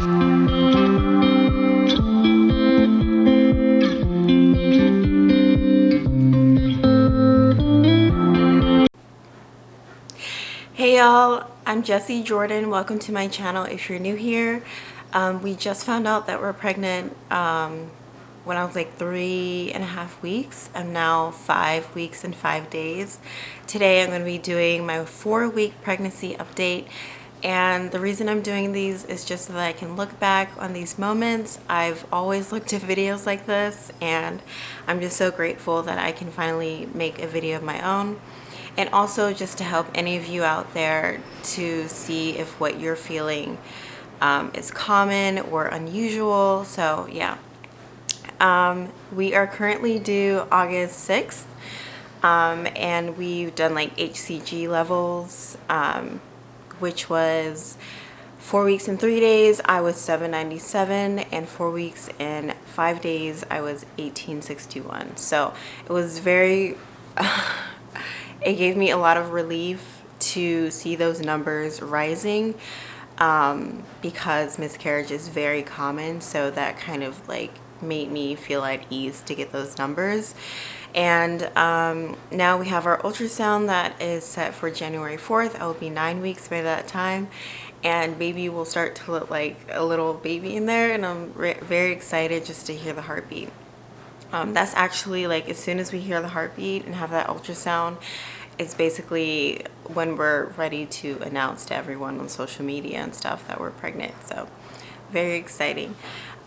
Hey y'all, I'm Jessie Jordan. Welcome to my channel if you're new here. We just found out that we're pregnant when I was like 3.5 weeks. I'm now 5 weeks and 5 days. Today I'm going to be doing my 4-week pregnancy update. And the reason I'm doing these is just so that I can look back on these moments. I've always looked at videos like this, and I'm just so grateful that I can finally make a video of my own. And also just to help any of you out there to see if what you're feeling is common or unusual. So yeah, we are currently due August 6th, and we've done like HCG levels, which was 4 weeks and 3 days I was 797, and 4 weeks and 5 days I was 1861. So it was very it gave me a lot of relief to see those numbers rising, because miscarriage is very common. So that kind of like made me feel at ease to get those numbers. And now we have our ultrasound that is set for January 4th. I will be 9 weeks by that time, and baby will start to look like a little baby in there, and I'm very excited just to hear the heartbeat. That's actually like as soon as we hear the heartbeat and have that ultrasound, it's basically when we're ready to announce to everyone on social media and stuff that we're pregnant. So very exciting.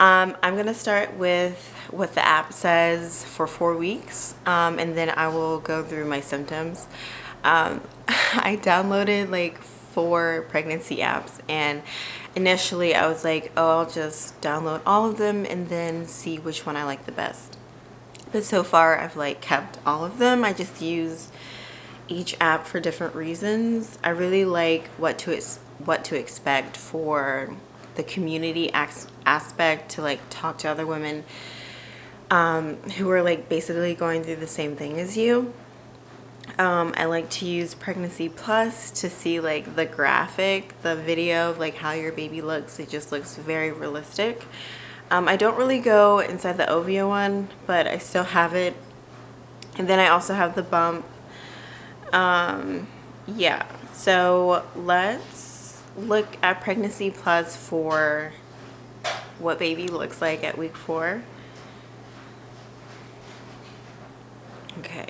I'm gonna start with what the app says for 4 weeks, and then I will go through my symptoms. I downloaded like 4 pregnancy apps, and initially I was like, oh, I'll just download all of them and then see which one I like the best. But so far I've like kept all of them. I just use each app for different reasons. I really like what to expect for the community aspect, to like talk to other women who are like basically going through the same thing as you. I like to use Pregnancy Plus to see like the graphic, the video of like how your baby looks. It just looks very realistic. I don't really go inside the Ovia one, but I still have it. And then I also have the bump. Yeah, so let's look at Pregnancy Plus for what baby looks like at week 4. Okay,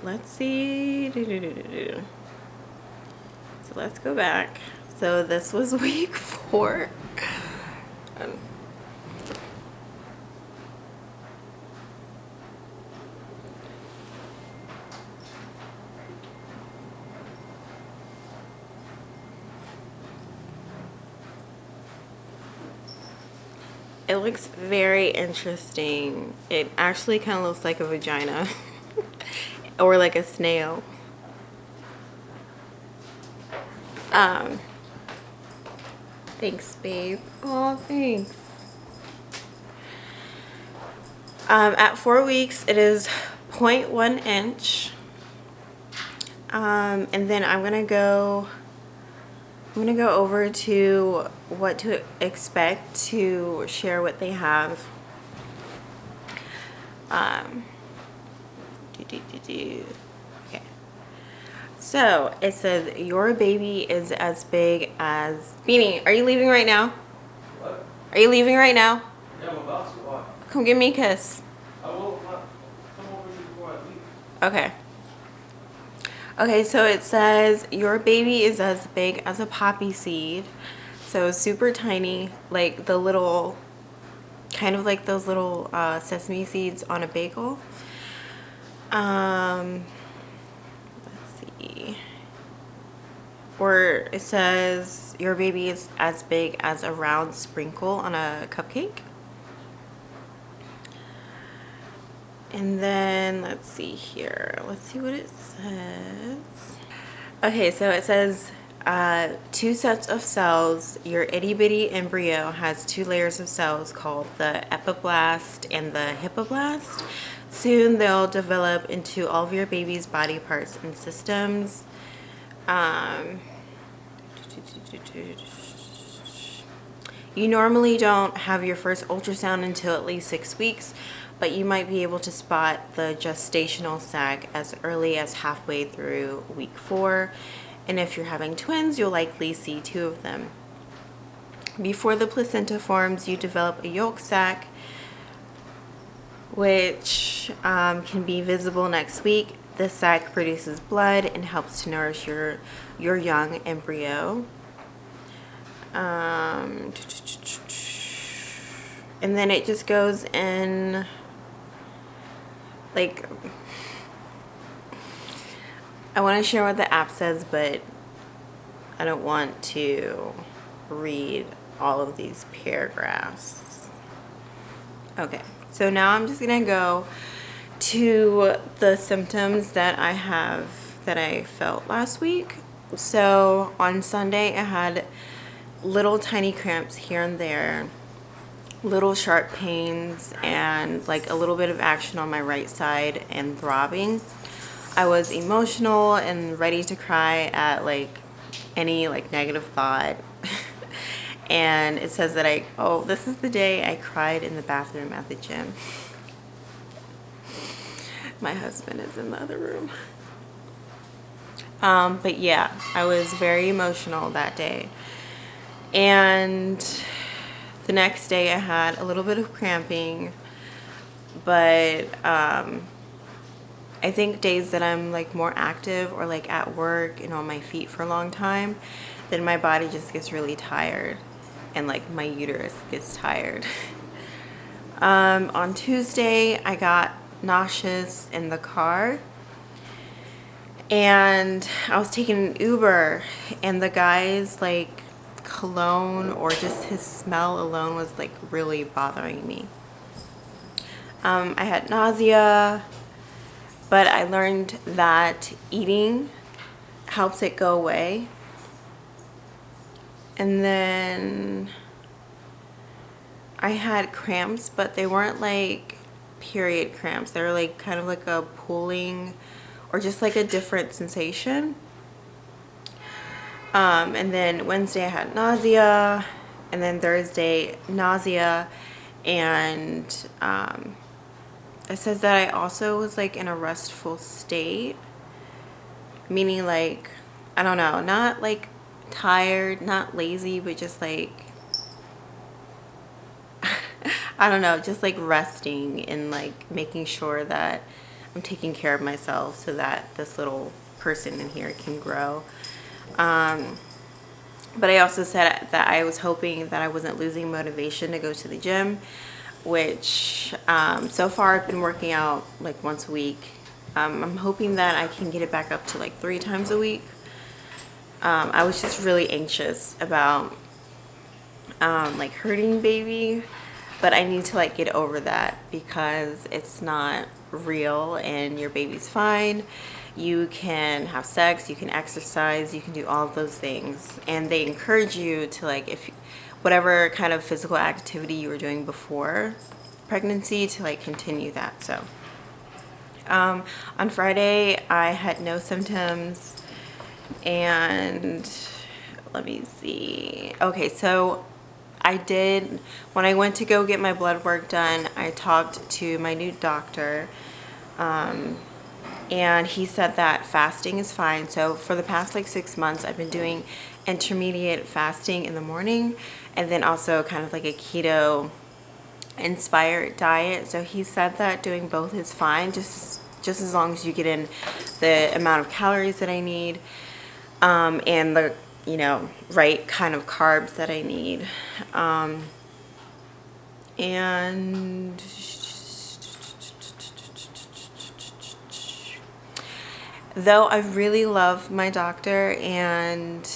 let's see. So let's go back. So this was week 4. It looks very interesting. It actually kind of looks like a vagina or like a snail. Thanks, babe. Oh, thanks. At 4 weeks, it is 0.1 inch. And then I'm gonna go over to what to expect to share what they have. Okay. So it says your baby is as big as Beanie. Are you leaving right now? What? Are you leaving right now? Yeah, I'm about to. Why? Come give me a kiss. I will not come over here before I leave. Okay. Okay, so it says your baby is as big as a poppy seed. So super tiny, like the little, kind of like those little sesame seeds on a bagel. Let's see. Or it says your baby is as big as a round sprinkle on a cupcake. And then let's see here. Let's see what it says. Okay, so it says 2 sets of cells. Your itty bitty embryo has 2 layers of cells called the epiblast and the hippoblast. Soon they'll develop into all of your baby's body parts and systems. You normally don't have your first ultrasound until at least 6 weeks, but you might be able to spot the gestational sac as early as halfway through week 4. And if you're having twins, you'll likely see 2 of them. Before the placenta forms, you develop a yolk sac, which can be visible next week. The sac produces blood and helps to nourish your young embryo. And then it just goes in, like, I want to share what the app says, but I don't want to read all of these paragraphs. Okay, so now I'm just gonna go to the symptoms that I felt last week. So on Sunday, I had little tiny cramps here and there, little sharp pains, and like a little bit of action on my right side and throbbing. I was emotional and ready to cry at like any like negative thought. And it says that this is the day I cried in the bathroom at the gym. My husband is in the other room. But yeah, I was very emotional that day. And the next day I had a little bit of cramping, but I think days that I'm like more active or like at work and on my feet for a long time, then my body just gets really tired and like my uterus gets tired. On Tuesday, I got nauseous in the car, and I was taking an Uber, and the guy's like cologne or just his smell alone was like really bothering me. I had nausea, but I learned that eating helps it go away. And then I had cramps, but they weren't like period cramps. They were like kind of like a pulling or just like a different sensation. And then Wednesday I had nausea, and then Thursday nausea, and it says that I also was like in a restful state, meaning like, I don't know, not like tired, not lazy, but just like I don't know, just like resting and like making sure that I'm taking care of myself so that this little person in here can grow. But I also said that I was hoping that I wasn't losing motivation to go to the gym, which so far I've been working out like once a week. I'm hoping that I can get it back up to like 3 times a week. I was just really anxious about like hurting baby, but I need to like get over that because it's not real and your baby's fine. You can have sex, you can exercise, you can do all of those things, and they encourage you to like, if whatever kind of physical activity you were doing before pregnancy, to like continue that. So on Friday I had no symptoms, and let me see. Okay, so when I went to go get my blood work done, I talked to my new doctor, and he said that fasting is fine. So for the past like 6 months, I've been doing intermediate fasting in the morning, and then also kind of like a keto inspired diet. So he said that doing both is fine, just as long as you get in the amount of calories that I need, and the right kind of carbs that I need. And though I really love my doctor, and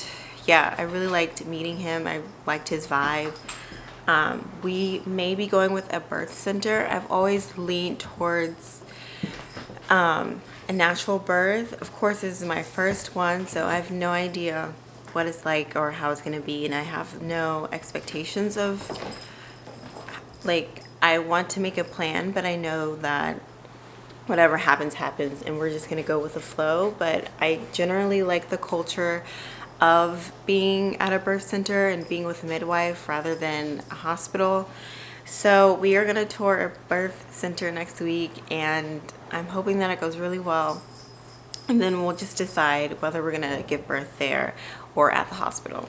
yeah, I really liked meeting him. I liked his vibe. We may be going with a birth center. I've always leaned towards a natural birth. Of course, this is my first one, so I have no idea what it's like or how it's going to be, and I have no expectations of, like, I want to make a plan, but I know that whatever happens, happens, and we're just going to go with the flow. But I generally like the culture of being at a birth center and being with a midwife rather than a hospital. So we are going to tour a birth center next week, and I'm hoping that it goes really well. And then we'll just decide whether we're going to give birth there or at the hospital.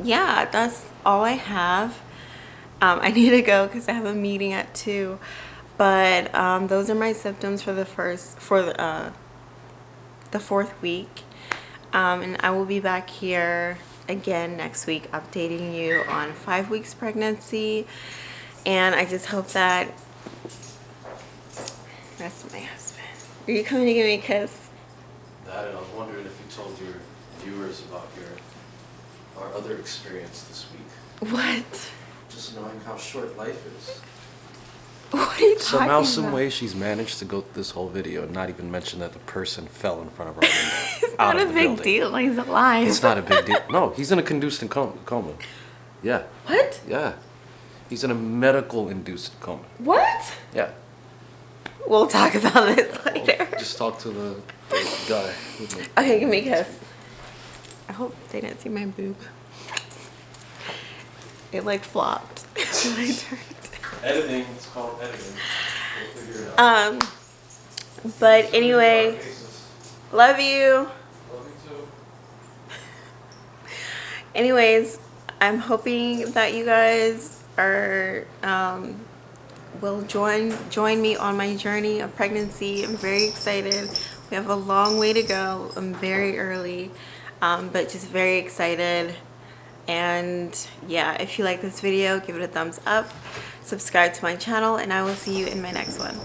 Yeah, that's all I have. I need to go because I have a meeting at 2. But those are my symptoms for the 4th week. And I will be back here again next week updating you on 5 weeks pregnancy. And I just hope that that's my husband. Are you coming to give me a kiss? That, and I was wondering if you told your viewers about our other experience this week. What? Just knowing how short life is. What are you talking Somehow, about? some way, she's managed to go through this whole video and not even mention that the person fell in front of her window. It's not a big deal. He's alive. It's not a big deal. No, he's in a induced coma. Yeah. What? Yeah. He's in a medical induced coma. What? Yeah. We'll talk about this later. Just talk to the guy. Okay, give me a kiss. I hope they didn't see my boob. It like flopped when I turned. Editing. It's called editing. We'll figure it out. But anyway, love you. Love you too. Anyways, I'm hoping that you guys are will join me on my journey of pregnancy. I'm very excited. We have a long way to go. I'm very early, but just very excited. And yeah, if you like this video, give it a thumbs up, subscribe to my channel, and I will see you in my next one.